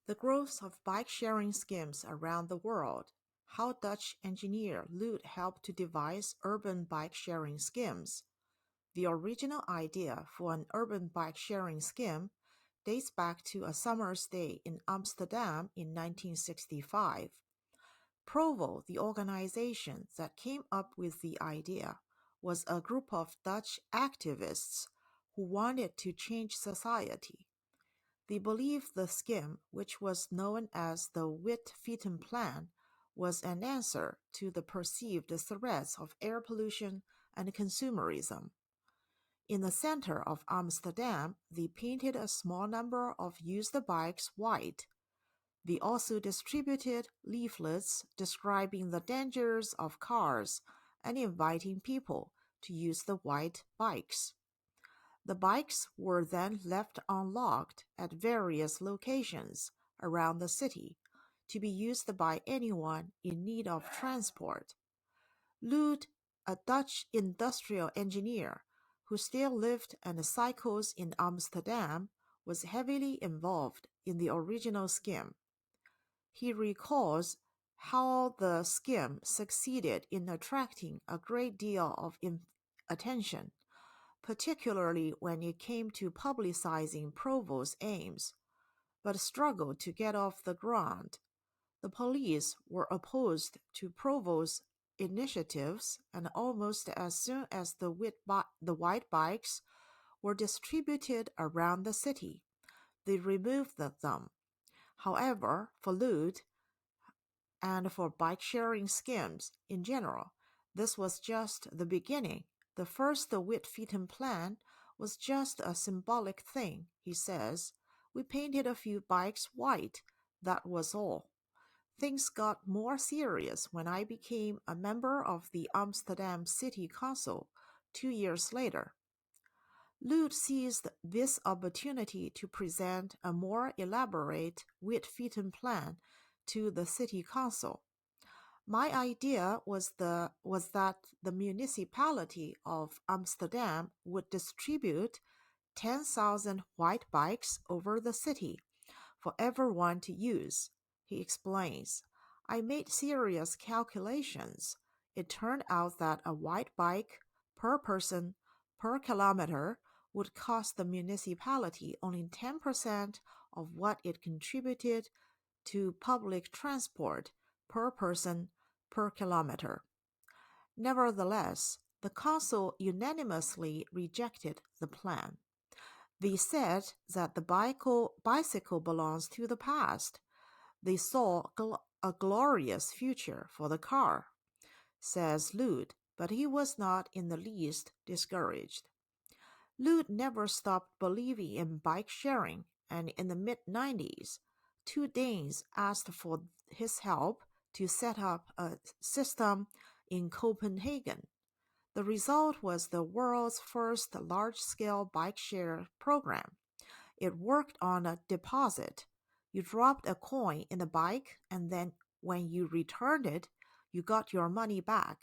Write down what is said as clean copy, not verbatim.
The growth of bike-sharing schemes around the world. How Dutch engineer Lude helped to devise urban bike-sharing schemes. The original idea for an urban bike-sharing scheme dates back to a summer's day in Amsterdam in 1965. Provo, the organization that came up with the idea, was a group of Dutch activists who wanted to change society. They believed the scheme, which was known as the Wit-Feeten Plan, was an answer to the perceived threats of air pollution and consumerism. In the center of Amsterdam, they painted a small number of used bikes white. They also distributed leaflets describing the dangers of cars and inviting people to use the white bikes. The bikes were then left unlocked at various locations around the city to be used by anyone in need of transport. Lude, a Dutch industrial engineer who still lived and cycles in Amsterdam, was heavily involved in the original scheme. He recalls how the scheme succeeded in attracting a great deal of attention, particularly when it came to publicizing Provo's aims, but struggled to get off the ground. The police were opposed to Provo's initiatives, and almost as soon as the white bikes were distributed around the city, they removed them. However, for Lude and for bike-sharing schemes in general, this was just the beginning. The first Wit-Feeten Plan was just a symbolic thing, he says. We painted a few bikes white, that was all. Things got more serious when I became a member of the Amsterdam City Council 2 years later. Lude seized this opportunity to present a more elaborate Wit-Feeten plan to the city council. My idea was that the municipality of Amsterdam would distribute 10,000 white bikes over the city for everyone to use, he explains. I made serious calculations. It turned out that a white bike per person per kilometer would cost the municipality only 10% of what it contributed to public transport per person per kilometer. Nevertheless, the council unanimously rejected the plan. They said that the bicycle belongs to the past. They saw a glorious future for the car, says Lude, but he was not in the least discouraged. Lude never stopped believing in bike sharing, and in the mid-90s, 2 Danes asked for his help to set up a system in Copenhagen. The result was the world's first large-scale bike share program. It worked on a deposit. You dropped a coin in the bike, and then when you returned it, you got your money back.